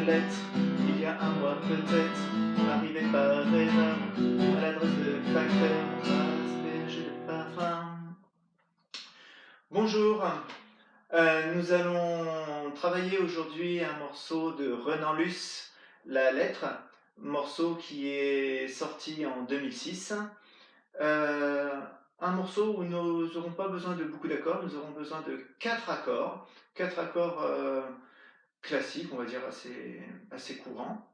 lettre, il y a un mois peut-être, arrivé par erreur à l'adresse de facteur, asperge de parfum. Bonjour, nous allons travailler aujourd'hui un morceau de Renan Luce, La lettre, morceau qui est sorti en 2006. Un morceau où nous n'aurons pas besoin de beaucoup d'accords, nous aurons besoin de 4 accords, 4 accords classiques, on va dire assez courants.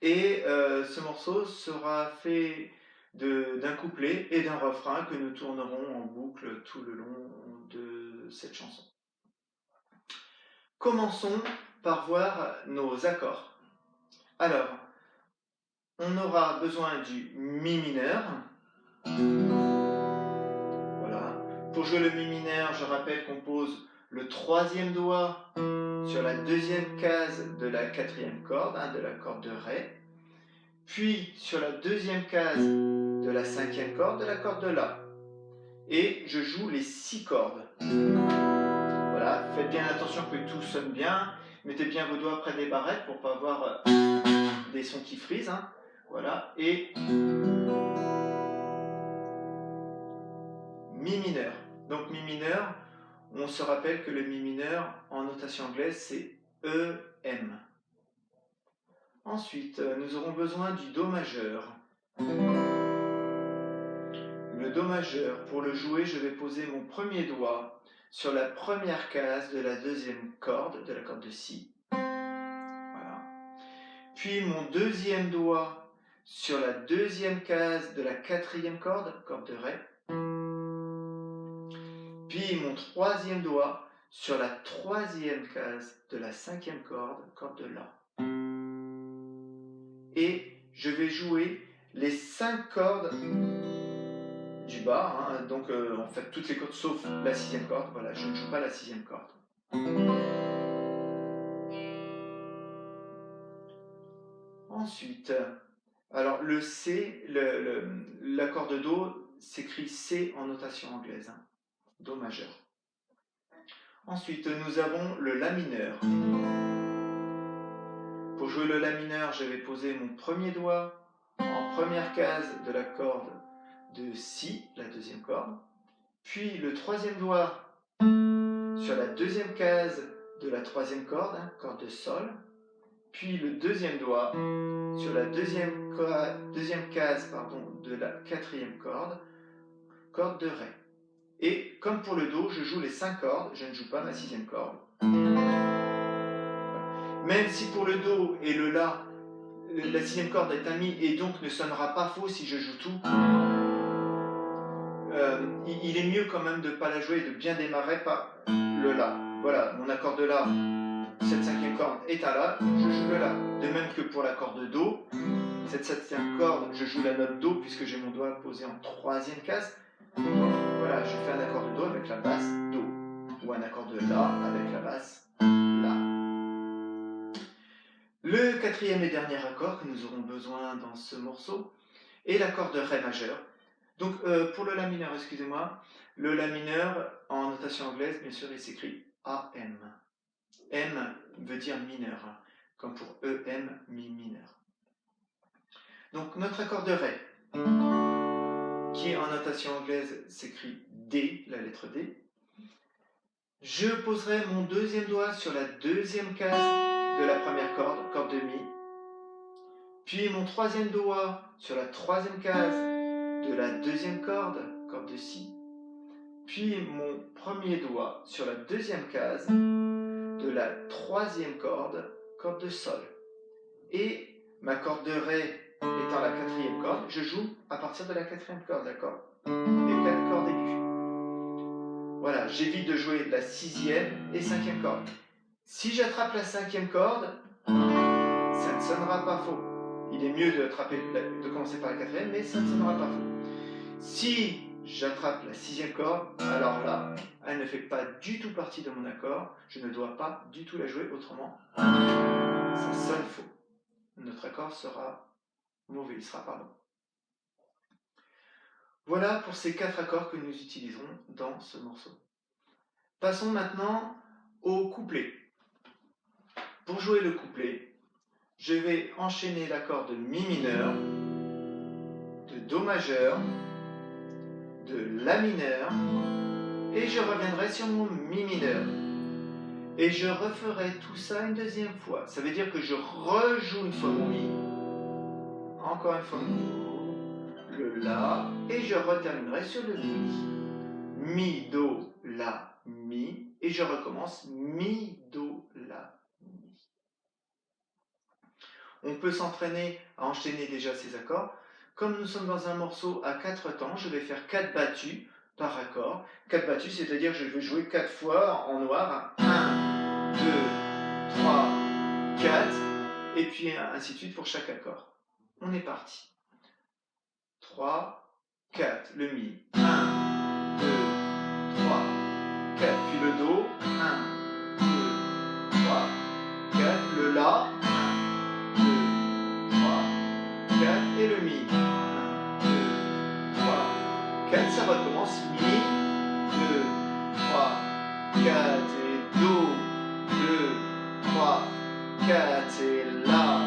Et ce morceau sera fait d'un couplet et d'un refrain que nous tournerons en boucle tout le long de cette chanson. Commençons par voir nos accords. Alors, on aura besoin du mi mineur. Voilà. Pour jouer le mi mineur, je rappelle qu'on pose le troisième doigt sur la deuxième case de la quatrième corde, de la corde de Ré, puis sur la deuxième case de la cinquième corde de la corde de La. Et je joue les 6 cordes. Voilà, faites bien attention que tout sonne bien. Mettez bien vos doigts près des barrettes pour ne pas avoir des sons qui frisent. Voilà, et mi mineur. Donc mi mineur, on se rappelle que le mi mineur en notation anglaise c'est EM. Ensuite, nous aurons besoin du Do majeur. Le Do majeur, pour le jouer, je vais poser mon premier doigt sur la première case de la deuxième corde, de la corde de Si. Voilà. Puis mon deuxième doigt sur la deuxième case de la quatrième corde, corde de Ré. Puis mon troisième doigt sur la troisième case de la cinquième corde, corde de La. Et je vais jouer les 5 cordes du bas, donc en fait toutes les cordes sauf la sixième corde. Voilà, je ne joue pas la sixième corde. Ensuite, alors le C, l'accord de Do s'écrit C en notation anglaise, Do majeur. Ensuite, nous avons le La mineur. Pour jouer le La mineur, je vais poser mon premier doigt en première case de la corde de Si, la deuxième corde, puis le troisième doigt sur la deuxième case de la troisième corde, corde de Sol, puis le deuxième doigt sur la deuxième case de la quatrième corde, corde de Ré. Et comme pour le Do, je joue les 5 cordes, je ne joue pas ma sixième corde. Même si pour le Do et le La, la sixième corde est un Mi et donc ne sonnera pas faux si je joue tout, il est mieux quand même de ne pas la jouer et de bien démarrer par le La. Voilà, mon accord de La, cette cinquième corde est un La, je joue le La. De même que pour l'accord de Do, cette septième corde, je joue la note Do puisque j'ai mon doigt posé en troisième case. Voilà, je fais un accord de Do avec la basse Do, ou un accord de La avec la basse La. Le quatrième et dernier accord que nous aurons besoin dans ce morceau est l'accord de Ré majeur. Donc pour le La mineur, excusez-moi, le La mineur en notation anglaise, bien sûr, il s'écrit AM. M veut dire mineur, comme pour EM, Mi mineur. Donc notre accord de Ré, qui en notation anglaise s'écrit D, la lettre D. Je poserai mon deuxième doigt sur la deuxième case de la première corde, corde de Mi. Puis mon troisième doigt sur la troisième case de la deuxième corde, corde de Si. Puis mon premier doigt sur la deuxième case de la troisième corde, corde de Sol. Et ma corde de Ré étant la quatrième corde, je joue à partir de la quatrième corde, d'accord? Les 4 cordes aiguës. Voilà, j'évite de jouer la sixième et cinquième corde. Si j'attrape la cinquième corde, ça ne sonnera pas faux. Il est mieux de commencer par la quatrième, mais ça ne sonnera pas faux. Si j'attrape la sixième corde, alors là, elle ne fait pas du tout partie de mon accord. Je ne dois pas du tout la jouer, autrement, ça sonne faux. Notre accord sera mauvais, il sera pas bon. Voilà pour ces 4 accords que nous utiliserons dans ce morceau. Passons maintenant au couplet. Pour jouer le couplet, je vais enchaîner l'accord de Mi mineur, de Do majeur, de La mineur, et je reviendrai sur mon Mi mineur. Et je referai tout ça une deuxième fois. Ça veut dire que je rejoue une fois mon Mi, encore une fois mon Do, le La, et je reterminerai sur le Mi. Mi, Do, La, Mi, et je recommence Mi, Do, La, Mi. On peut s'entraîner à enchaîner déjà ces accords. Comme nous sommes dans un morceau à 4 temps, je vais faire 4 battus par accord. 4 battus, c'est-à-dire que je vais jouer 4 fois en noir. 1, 2, 3, 4, et puis ainsi de suite pour chaque accord. On est parti. 3, 4, le Mi. 1, 2, 3, 4, puis le Do. 1, 2, 3, 4, le La. 1, 2, 3, 4, et le Mi. 1, 2, 3, 4, ça recommence. Mi, 2, 3, 4, et Do. 2, 3, 4, et La.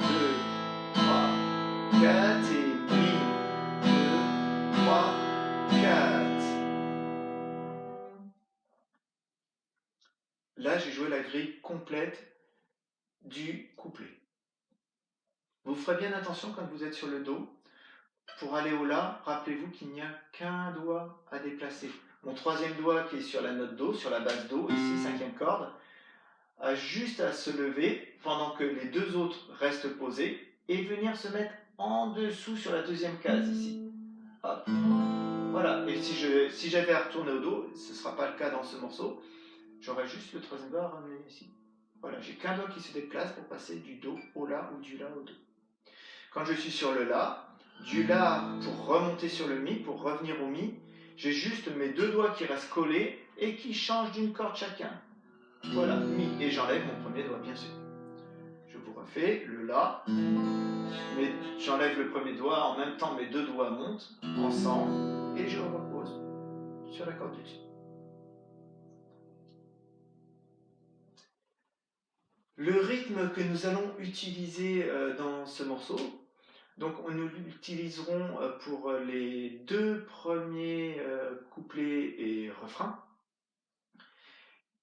2, 3, 4, et Mi. 2, 3, 4. Là, j'ai joué la grille complète du couplet. Vous ferez bien attention quand vous êtes sur le Do. Pour aller au La, rappelez-vous qu'il n'y a qu'un doigt à déplacer. Mon troisième doigt qui est sur la note Do, sur la basse Do, ici, cinquième corde, a juste à se lever pendant que les deux autres restent posés et venir se mettre en dessous sur la deuxième case ici. Hop. Voilà. Et si j'avais à retourner au Do, ce ne sera pas le cas dans ce morceau, j'aurais juste le troisième doigt à ramener ici. Voilà, j'ai qu'un doigt qui se déplace pour passer du Do au La ou du La au Do. Quand je suis sur le La, du La pour remonter sur le Mi, pour revenir au Mi, j'ai juste mes deux doigts qui restent collés et qui changent d'une corde chacun. Voilà, Mi, et j'enlève mon premier doigt, bien sûr. Je vous refais le La, mais j'enlève le premier doigt, en même temps mes deux doigts montent ensemble, et je repose sur la corde du dessus. Le rythme que nous allons utiliser dans ce morceau, donc nous l'utiliserons pour les deux premiers couplets et refrains.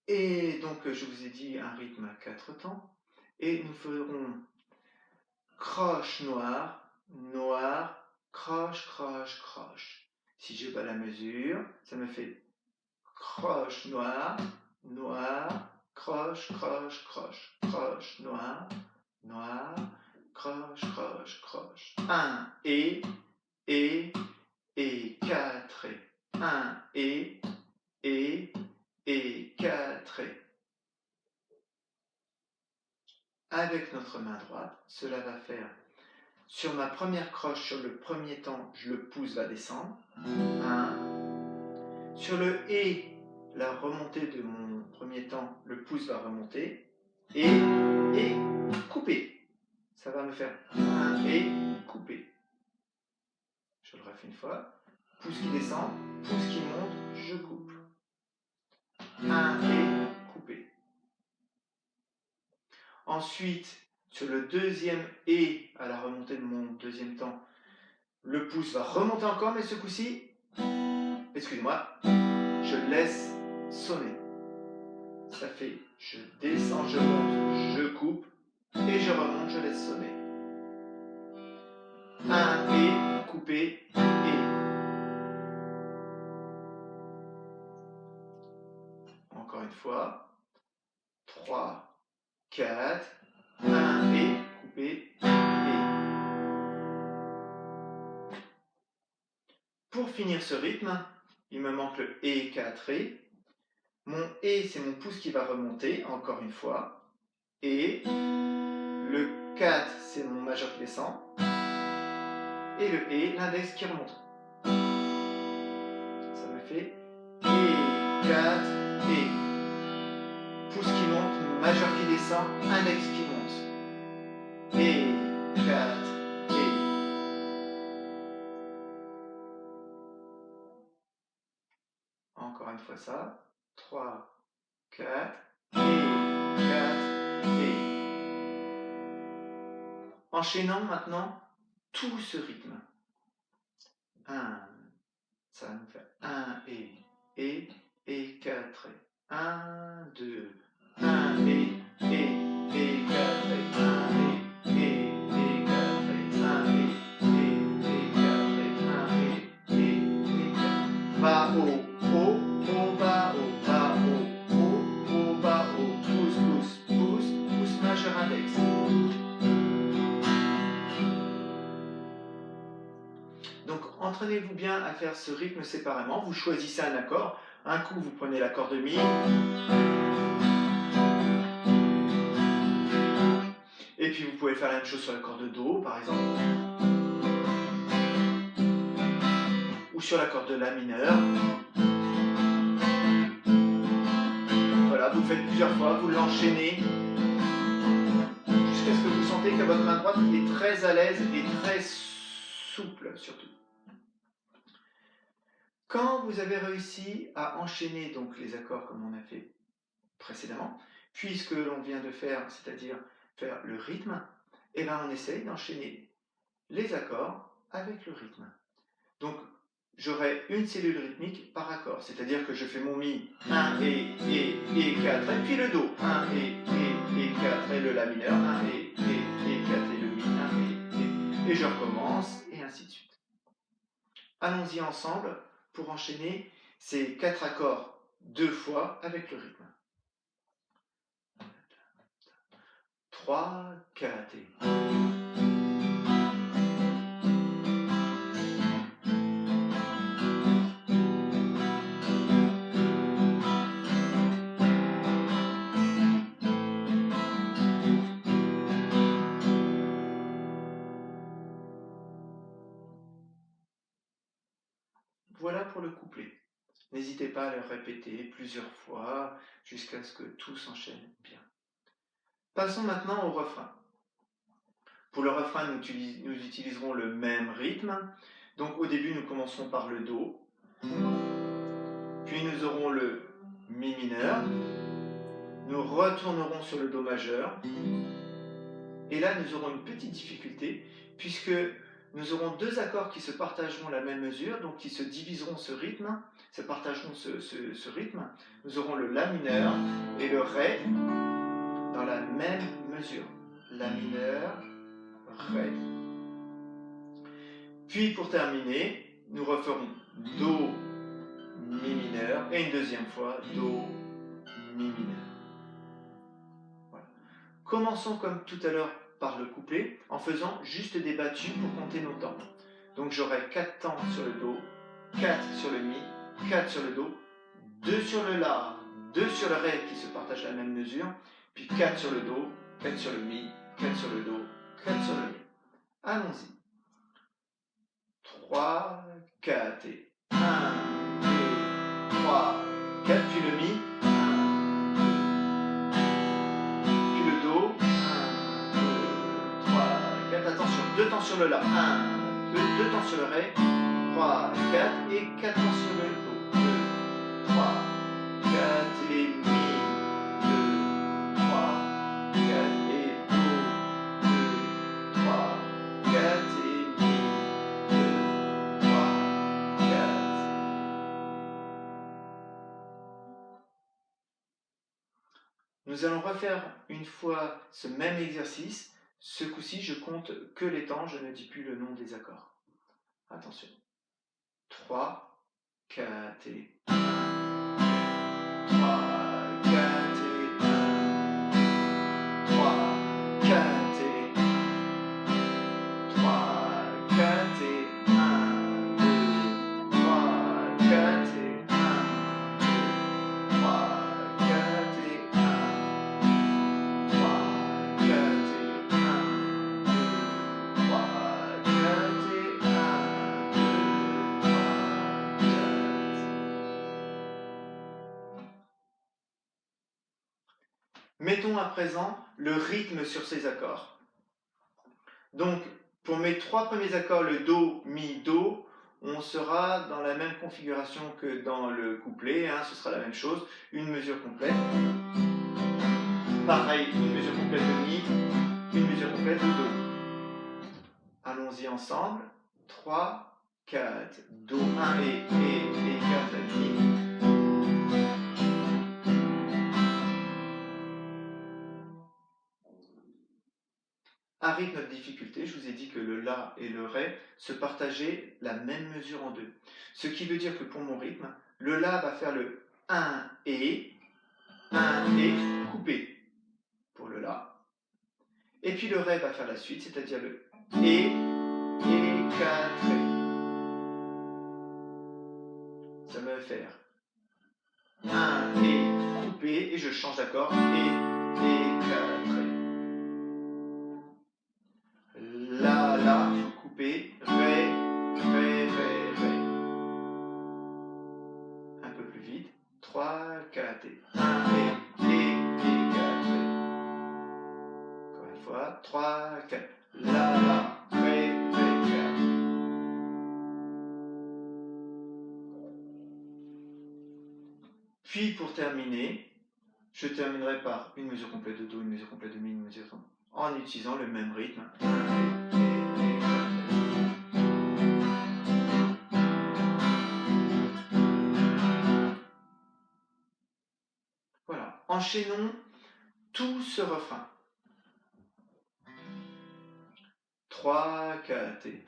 Et donc je vous ai dit un rythme à 4 temps. Et nous ferons croche noir, noir, croche, croche, croche. Si je bats la mesure, ça me fait croche noir, noir, croche, croche, croche, croche noir, noir, croche, croche, croche. 1 et 4 et. 1 et 4 et. Avec notre main droite, cela va faire, sur ma première croche, sur le premier temps, le pouce va descendre. 1. Sur le et, la remontée de mon premier temps, le pouce va remonter. Et couper. Ça va me faire 1 et couper. Je le refais une fois. Pouce qui descend, pouce qui monte, je coupe. 1 et couper. Ensuite, sur le deuxième et à la remontée de mon deuxième temps, le pouce va remonter encore, mais ce coup-ci, excusez-moi, je laisse sonner. Ça fait je descends, je monte, je coupe, et je remonte, je laisse sonner. 1 et, couper, et. Encore une fois. 3, 4, 1 et, couper, et. Pour finir ce rythme, il me manque le et 4 et. Mon et, c'est mon pouce qui va remonter, encore une fois. Et le 4, c'est mon majeur qui descend. Et le et, l'index qui remonte. Ça me fait et 4 et. Pouce qui monte, majeur qui descend, index qui monte. Et 4 et. Encore une fois ça. 3, 4 et 4 et. enchaînant maintenant tout ce rythme. 1, ça va nous faire 1 et 4 et 1, 2, 1 et 4 et 1 et 4 et 1 et 4. Bas, haut, haut, haut, bas, haut, bas, haut, haut, haut, bas, haut, pouce, pouce, pouce, pouce majeur index. Donc entraînez-vous bien à faire ce rythme séparément. Vous choisissez un accord. Un coup, vous prenez l'accord de Mi. Et puis vous pouvez faire la même chose sur l'accord de Do, par exemple. Ou sur l'accord de La mineur. Voilà, vous le faites plusieurs fois, vous l'enchaînez jusqu'à ce que vous sentez que votre main droite est très à l'aise et très souple surtout. Quand vous avez réussi à enchaîner donc les accords comme on a fait précédemment, puis ce que l'on vient de faire, c'est-à-dire faire le rythme, et bien on essaye d'enchaîner les accords avec le rythme. Donc j'aurai une cellule rythmique par accord, c'est-à-dire que je fais mon Mi, 1 et 4, et puis le Do, 1 et 4, et le La mineur, 1 et 4, et le Mi, 1 et je recommence, et ainsi de suite. Allons-y ensemble pour enchaîner ces 4 accords 2 fois avec le rythme. 3, 4 et... Voilà pour le couplet. N'hésitez pas à le répéter plusieurs fois jusqu'à ce que tout s'enchaîne bien. Passons maintenant au refrain. Pour le refrain, nous utiliserons le même rythme. Donc au début, nous commencerons par le Do. Puis nous aurons le Mi mineur. Nous retournerons sur le Do majeur. Et là, nous aurons une petite difficulté puisque nous aurons 2 accords qui se partageront la même mesure, donc qui se diviseront ce rythme, se partageront ce rythme. Nous aurons le La mineur et le Ré dans la même mesure. La mineur, Ré. Puis pour terminer, nous referons Do, Mi mineur et une deuxième fois Do, Mi mineur. Voilà. Commençons comme tout à l'heure par le couplet en faisant juste des battues pour compter nos temps. Donc j'aurai 4 temps sur le Do, 4 sur le Mi, 4 sur le Do, 2 sur le La, 2 sur le Ré qui se partagent la même mesure, puis 4 sur le Do, 4 sur le Mi, 4 sur le Do, 4 sur le Mi. Allons-y. 3, 4 et 1, 2, 3, 4, puis le Mi, 1, 2, puis le Do, 1, 2, 3, 4, attention, 2 temps sur le La, 1, 2, 2 temps sur le Ré, 3, 4 et 4 temps sur le Do, 2, 3, 4 et Mi, 2, 3, 4 et Do, 2, 3, 4 et Mi, 2, 3, 4. Nous allons refaire une fois ce même exercice. Ce coup-ci, je compte que les temps, je ne dis plus le nom des accords. Attention. 3, 4 et 1, 3, 4 et 1, 3, 4 et 3, 4 et 1, 2, 3, 4 et 1, 2, 3, 4 et 1, 3, 4 et 1, 2, 3, 4 et 1, 2, 3, 4. Mettons à présent le rythme sur ces accords. Donc, pour mes 3 premiers accords, le Do, Mi, Do, on sera dans la même configuration que dans le couplet, hein, ce sera la même chose, une mesure complète. Pareil, une mesure complète de Mi, une mesure complète de Do. Allons-y ensemble. 3, 4, Do, 1 et 4, Mi. Arrive notre difficulté, je vous ai dit que le La et le Ré se partageaient la même mesure en deux. Ce qui veut dire que pour mon rythme, le La va faire le 1 et coupé pour le La. Et puis le Ré va faire la suite, c'est-à-dire le et 4 Ré. Ça va faire 1 et coupé et je change d'accord et 4 Ré. La, coupé, Ré, Ré, Ré, Ré. Un peu plus vite. 3, 4 et 1 et 4 Ré. Encore une fois. 3, 4. La, Ré, Ré, 4. Puis pour terminer, je terminerai par une mesure complète de Do, une mesure complète de Mi, une mesure en utilisant le même rythme. 1 et 4 Ré. Voilà. Enchaînons tout ce refrain. 3, 4 et...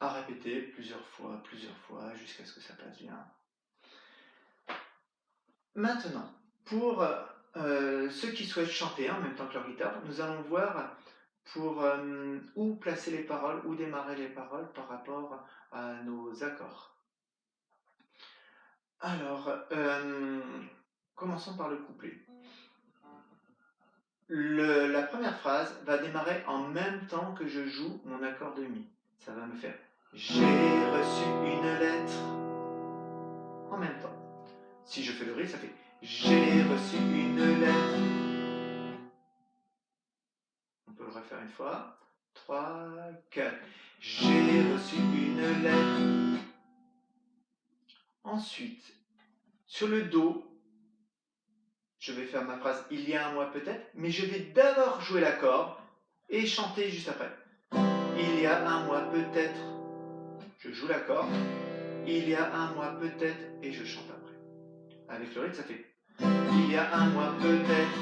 à répéter plusieurs fois, jusqu'à ce que ça passe bien. Maintenant, pour ceux qui souhaitent chanter en même temps que leur guitare, nous allons voir pour où placer les paroles, où démarrer les paroles par rapport à nos accords. Alors, commençons par le couplet. La première phrase va démarrer en même temps que je joue mon accord de Mi. Ça va me faire « J'ai reçu une lettre » en même temps. Si je fais le rythme, ça fait « J'ai reçu une lettre ». On peut le refaire une fois. 3, 4. J'ai reçu une lettre. Ensuite, sur le Do, je vais faire ma phrase « Il y a un mois peut-être », mais je vais d'abord jouer l'accord et chanter juste après. Il y a un mois peut-être. Je joue l'accord. Il y a un mois peut-être et je chante après. Avec le rythme, ça fait il y a un mois peut-être.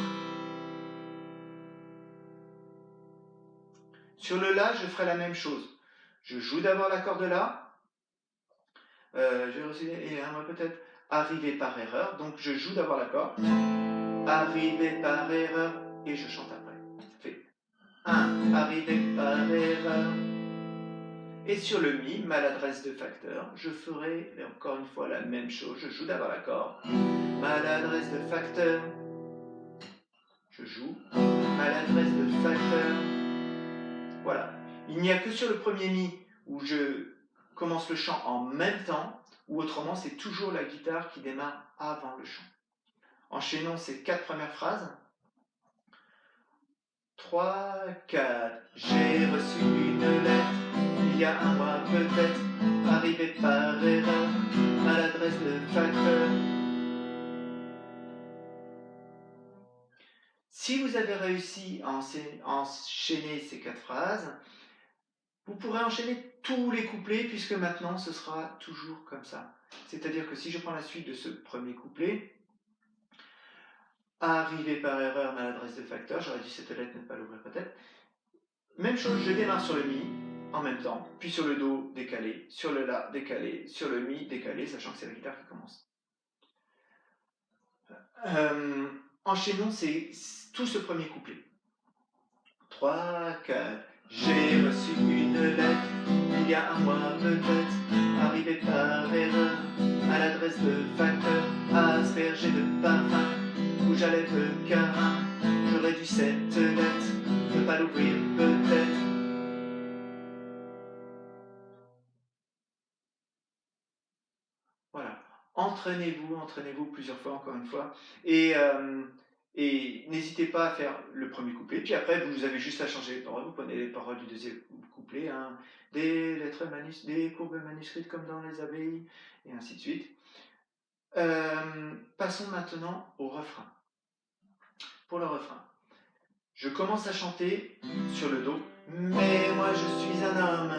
Sur le La, je ferai la même chose. Je joue d'abord l'accord de La. J'ai reçu il y a un mois peut-être. Arrivé par erreur. Donc je joue d'abord l'accord. Arrivé par erreur et je chante après. Ça fait 1. Arrivé par erreur. Et sur le Mi, maladresse de facteur, je ferai encore une fois la même chose. Je joue d'abord l'accord. Maladresse de facteur. Je joue. Maladresse de facteur. Voilà. Il n'y a que sur le premier Mi où je commence le chant en même temps, ou autrement c'est toujours la guitare qui démarre avant le chant. Enchaînons ces 4 premières phrases. 3, 4. J'ai reçu une lettre. Il y a un mois peut-être, arrivé par erreur, à l'adresse de facteur. Si vous avez réussi à enchaîner ces 4 phrases, vous pourrez enchaîner tous les couplets puisque maintenant ce sera toujours comme ça. C'est-à-dire que si je prends la suite de ce premier couplet, arrivé par erreur, maladresse de facteur, j'aurais dû cette lettre ne pas l'ouvrir peut-être. Même chose, je démarre sur le Mi en même temps, puis sur le Do décalé, sur le La décalé, sur le Mi décalé, sachant que c'est la guitare qui commence. Enchaînons tout ce premier couplet. 3, 4. J'ai reçu une lettre, il y a un mois peut-être, arrivé par erreur, à l'adresse de facteur, aspergé de parfum, rouge à lèvres carin. J'aurais dû cette lettre, ne pas l'ouvrir peut-être. Voilà. Entraînez-vous plusieurs fois, encore une fois. Et Et n'hésitez pas à faire le premier couplet, puis après vous avez juste à changer les paroles, vous prenez les paroles du deuxième couplet, hein, des lettres des courbes manuscrites comme dans les abbayes, et ainsi de suite. Passons maintenant au refrain. Pour le refrain, je commence à chanter sur le Do, mais moi je suis un homme.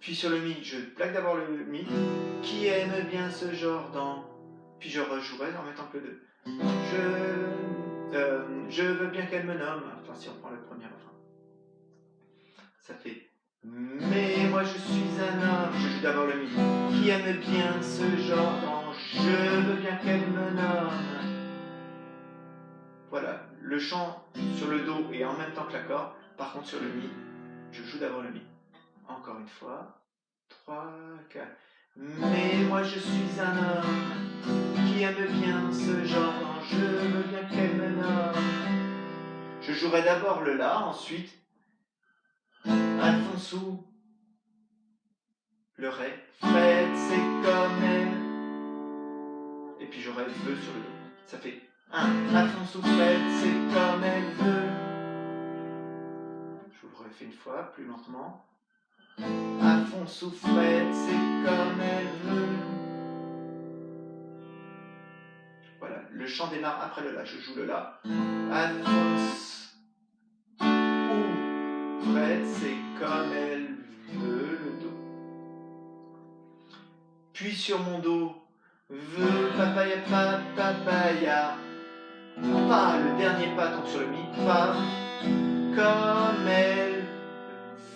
Puis sur le Mi, je plaque d'abord le Mi, qui aime bien ce genre dans. Puis je rejouerai en mettant que le 2. Je veux bien qu'elle me nomme. Enfin, si on prend le premier refrain, ça fait. Mais moi je suis un homme. Je joue d'abord le Mi, qui aime bien ce genre dans. Je veux bien qu'elle me nomme. Voilà, le chant sur le Do et en même temps que l'accord. Par contre sur le Mi, je joue d'abord le Mi. Encore une fois. 3, 4. Mais moi je suis un homme qui aime bien ce genre, je veux bien qu'elle me nomme. Je jouerai d'abord le La, ensuite Alphonse sous le Ré, Fred c'est comme elle, et puis j'aurai le Vœu sur le Do. Ça fait 1, Alphonse sous Fred c'est comme elle veut. Je vous le refais une fois, plus lentement. Alphonse sous Fred c'est comme elle veut. Voilà, le chant démarre après le La. Je joue le La. Alphonse ou Fred, c'est comme elle veut le Do. Puis sur mon Do, veut papaya papaya. Pas, le dernier pas tombe sur le Mi. Pas comme elle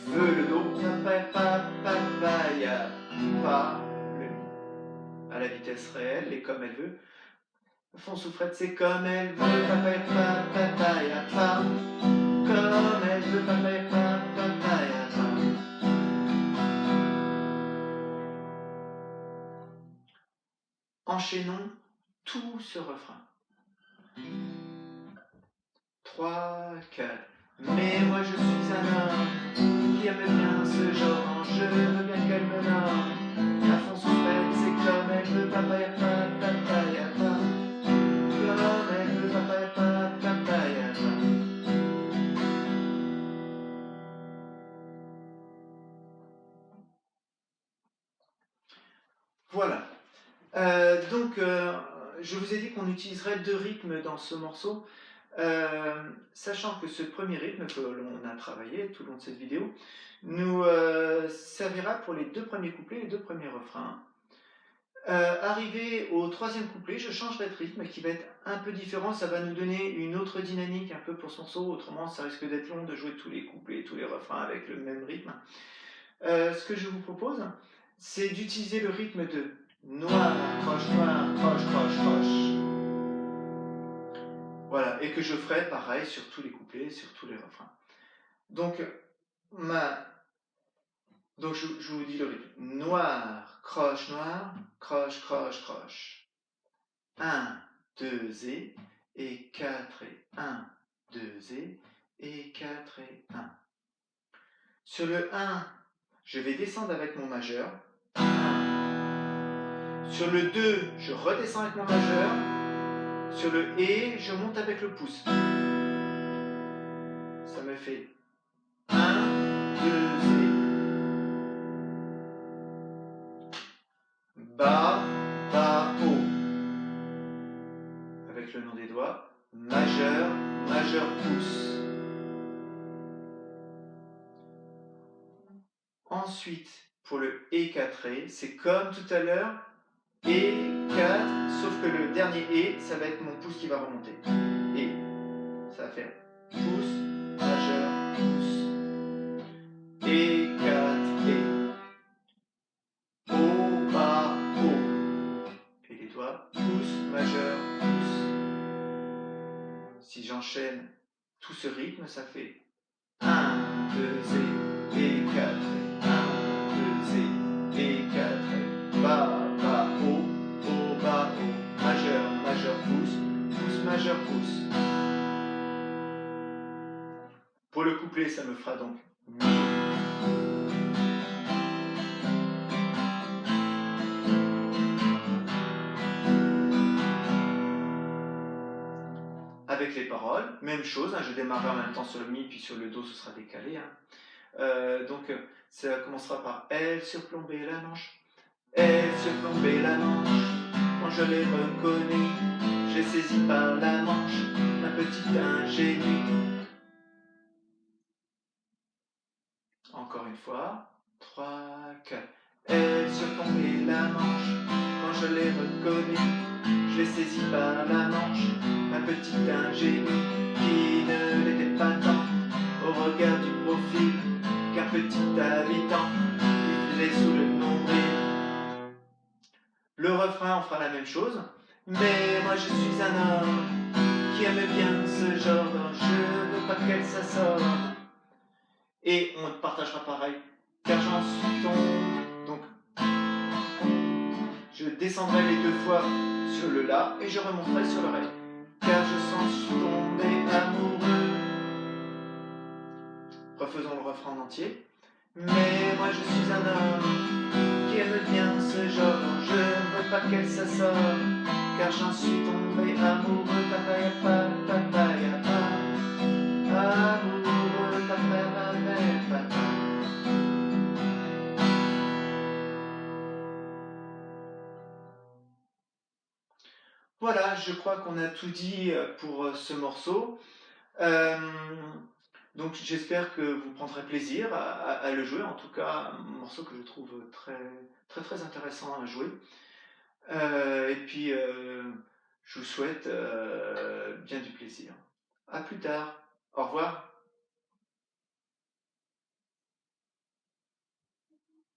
veut le Do. Papaya papaya. Pas le Mi. À la vitesse réelle et comme elle veut. Fond souffrette, c'est comme elle veut, papaya, papaya, pas comme elle veut, papaya, papaya, pas. Enchaînons tout ce refrain. 3, 4. Mais moi je suis un homme qui aime bien ce genre, je veux bien qu'elle me nomme. À fond souffrette, c'est comme elle veut, papaya, papaya, pas. Voilà. Je vous ai dit qu'on utiliserait 2 rythmes dans ce morceau, sachant que ce premier rythme que l'on a travaillé tout au long de cette vidéo nous servira pour les 2 premiers couplets et les 2 premiers refrains. Arrivé au 3e couplet, je changerai de rythme qui va être un peu différent, ça va nous donner une autre dynamique un peu pour ce morceau, autrement ça risque d'être long de jouer tous les couplets et tous les refrains avec le même rythme. Ce que je vous propose, c'est d'utiliser le rythme de noir, croche, croche, croche. Voilà, et que je ferai pareil sur tous les couplets, sur tous les refrains. Donc je vous dis le rythme. Noir, croche, croche, croche. 1, 2 et 4 et 1, 2 et 4 et 1. Sur le 1, je vais descendre avec mon majeur. 1. Sur le 2, je redescends avec mon majeur. Sur le Et, je monte avec le pouce. Ça me fait 1, 2 Bas, bas, haut. Avec le nom des doigts. Majeur, majeur, pouce. Ensuite, pour le Et 4 c'est comme tout à l'heure. Et 4, sauf que le dernier Et, ça va être mon pouce qui va remonter. Et ça va faire pouce, majeur, pouce. Et 4, Et. Haut, bas, haut. Et les doigts, pouce, majeur, pouce. Si j'enchaîne tout ce rythme, ça fait 1, 2 et 4, 1, 2 et 4, bas, bas, haut, haut, bas, haut, majeur, majeur, pouce, pouce, majeur, pouce. Pour le couplet, ça me fera donc Mi. avec les paroles, même chose, hein, je démarrerai en même temps sur le mi, puis sur le do, ce sera décalé. Hein. Ça commencera par elle surplombait la Manche, elle surplombait la Manche, quand je l'ai reconnue, j'ai saisi par la manche, ma petite ingénue. Encore une fois, 3, 4. Elle surplombait la Manche, quand je l'ai reconnue, je l'ai saisie par la manche, ma petite ingénue, qui ne l'était pas tant, au regard du profil, qu'un petit habitant, qui faisait sous le nombril. Le refrain, on fera la même chose, mais moi je suis un homme, qui aime bien ce genre, je veux pas qu'elle s'assorbe. Et on partagera pareil, car j'en suis tombé. Donc, je descendrai les 2 fois sur le La et je remonterai sur le Ré, car je suis tombé amoureux. Refaisons le refrain en entier. Mais moi je suis un homme qui aime bien ce genre, je veux pas qu'elle s'assorbe, car j'en suis tombé amoureux, papaya papaya amoureux, papaya papaya. Voilà, je crois qu'on a tout dit pour ce morceau. Donc j'espère que vous prendrez plaisir à le jouer, en tout cas un morceau que je trouve très intéressant à jouer. Et puis je vous souhaite bien du plaisir. À plus tard, au revoir.